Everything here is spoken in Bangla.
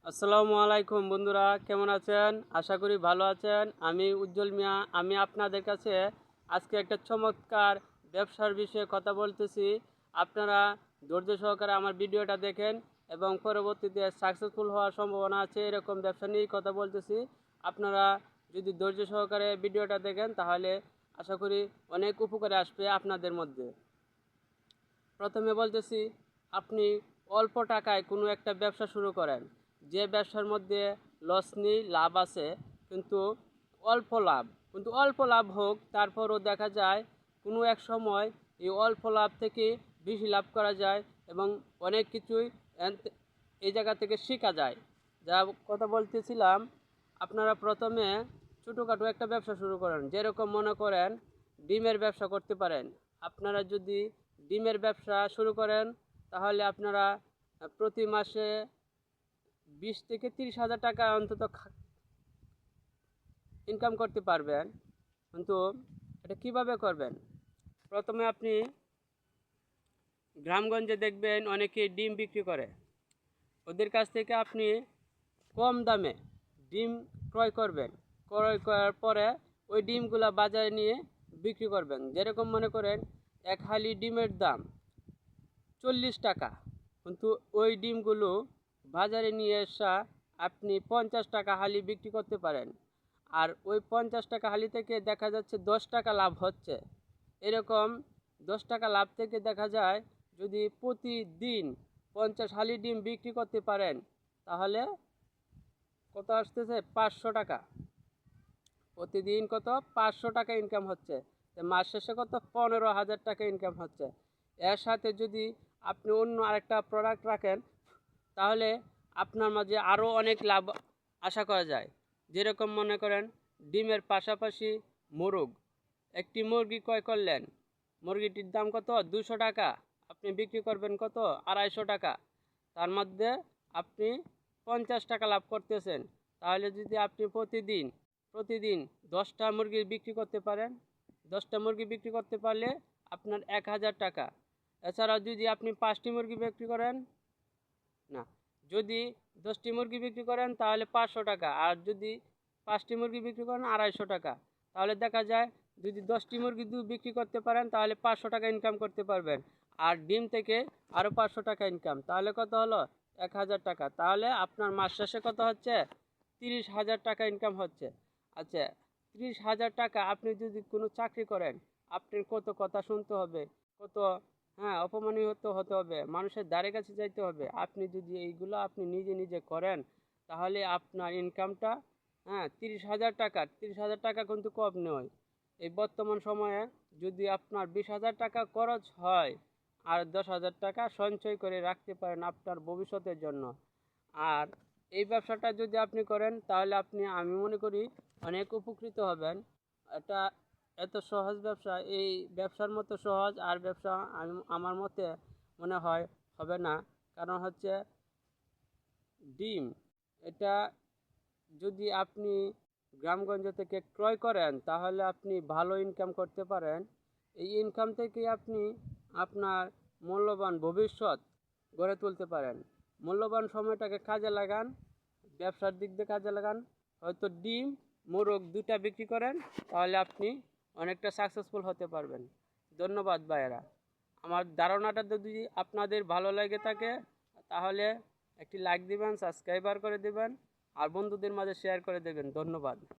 আসসালামু আলাইকুম বন্ধুরা, কেমন আছেন? আশা করি ভালো আছেন। আমি উজ্জ্বল মিয়া। আমি আপনাদের কাছে আজকে একটা চমৎকার ব্যবসার বিষয়ে কথা বলতেছি। আপনারা ধৈর্য সহকারে আমার ভিডিওটা দেখেন এবং পরবর্তীতে সাকসেসফুল হওয়ার সম্ভাবনা আছে এরকম ব্যবসা নিয়েই কথা বলতেছি। আপনারা যদি ধৈর্য সহকারে ভিডিওটা দেখেন তাহলে আশা করি অনেক উপকারে আসবে আপনাদের মধ্যে। প্রথমে বলতেছি, আপনি অল্প টাকায় কোনো একটা ব্যবসা শুরু করেন। যে ব্যবসার মধ্যে লস নেই, লাভ আছে, কিন্তু অল্প লাভ হোক, তারপরও দেখা যায় কোনো এক সময় এই অল্প লাভ থেকে বেশি লাভ করা যায় এবং অনেক কিছুই এই জায়গা থেকে শেখা যায়। যা কথা বলতেছিলাম, আপনারা প্রথমে ছোটোখাটো একটা ব্যবসা শুরু করেন। যেরকম মনে করেন ডিমের ব্যবসা করতে পারেন। আপনারা যদি ডিমের ব্যবসা শুরু করেন তাহলে আপনারা প্রতি মাসে 20 থেকে 30 হাজার টাকা অন্তত ইনকাম করতে পারবেন। কিন্তু এটা কিভাবে করবেন? প্রথমে আপনি গ্রামগঞ্জে দেখবেন অনেকে ডিম বিক্রি করে। ওদের কাছ থেকে আপনি কম দামে ডিম ক্রয় করবেন। ক্রয় করার পরে ওই ডিমগুলো বাজারে নিয়ে বিক্রি করবেন। যেরকম মনে করেন এক হালি ডিমের দাম 40 টাকা, কিন্তু ওই ডিমগুলো বাজারে নিয়ে এসে আপনি 50 টাকা হালি বিক্রি করতে পারেন। আর ওই 50 টাকা হালি থেকে দেখা যাচ্ছে 10 টাকা লাভ হচ্ছে। এরকম 10 টাকা লাভ থেকে দেখা যায় যদি প্রতিদিন 50 হালি ডিম বিক্রি করতে পারেন তাহলে কত আসতেছে? 500 টাকা। প্রতিদিন কত? 500 টাকা ইনকাম হচ্ছে। মাস শেষে কত? 15,000 টাকা ইনকাম হচ্ছে। এর সাথে যদি আপনি অন্য আরেকটা প্রোডাক্ট রাখেন তাহলে আপনার মাঝে আরও অনেক লাভ আশা করা যায়। যেরকম মনে করেন ডিমের পাশাপাশি মোরগ, একটি মুরগি ক্রয় করলেন, মুরগিটির দাম কত? 200 টাকা। আপনি বিক্রি করবেন কত? 250 টাকা। তার মধ্যে আপনি 50 টাকা লাভ করতেছেন। তাহলে যদি আপনি প্রতিদিন 10টা মুরগি বিক্রি করতে পারেন, 10টা মুরগি বিক্রি করতে পারলে আপনার 1000 টাকা। এছাড়াও যদি আপনি 5টি মুরগি বিক্রি করেন, না, যদি 10টি মুরগি বিক্রি করেন তাহলে 500 টাকা, আর যদি 5টি মুরগি বিক্রি করেন 250 টাকা। তাহলে দেখা যায় যদি 10টি মুরগি বিক্রি করতে পারেন তাহলে 500 টাকা ইনকাম করতে পারবেন। আর ডিম থেকে আরও 500 টাকা ইনকাম, তাহলে কত হলো? 1000 টাকা। তাহলে আপনার মাস শেষে কত হচ্ছে? 30,000 টাকা ইনকাম হচ্ছে। আচ্ছা, 30,000 টাকা আপনি যদি কোনো চাকরি করেন, আপনার কত কথা শুনতে হবে, কত অপমানিত হতে হবে, মানুষের দ্বারে কাছে যাইতে হবে। আপনি যদি এইগুলো আপনি নিজে নিজে করেন তাহলে আপনার ইনকামটা 30,000 টাকা কিন্তু কম নয়। এই বর্তমান সময়ে যদি আপনার 20,000 টাকা খরচ হয় আর 10,000 টাকা সঞ্চয় করে রাখতে পারেন আপনার ভবিষ্যতের জন্য, আর এই ব্যবসাটা যদি আপনি করেন তাহলে আমি মনে করি অনেক উপকৃত হবেন। এটা এত সহজ ব্যবসা, এই ব্যবসার মতো সহজ আর ব্যবসা আমার মতে মনে হয় হবে না। কারণ হচ্ছে ডিম, এটা যদি আপনি গ্রামগঞ্জ থেকে ক্রয় করেন তাহলে আপনি ভালো ইনকাম করতে পারেন। এই ইনকাম থেকে আপনি আপনার মূল্যবান ভবিষ্যৎ গড়ে তুলতে পারেন। মূল্যবান সময়টাকে কাজে লাগান, ব্যবসার দিক দিয়ে কাজে লাগান। হয়তো ডিম, মোরগ দুটা বিক্রি করেন তাহলে আপনি অনেকটা সাকসেসফুল হতে পারবেন। ধন্যবাদ ভাইয়েরা। আমার ধারণাটা যদি আপনাদের ভালো লেগে থাকে তাহলে একটি লাইক দিবেন, সাবস্ক্রাইবার করে দেবেন আর বন্ধুদের মাঝে শেয়ার করে দেবেন। ধন্যবাদ।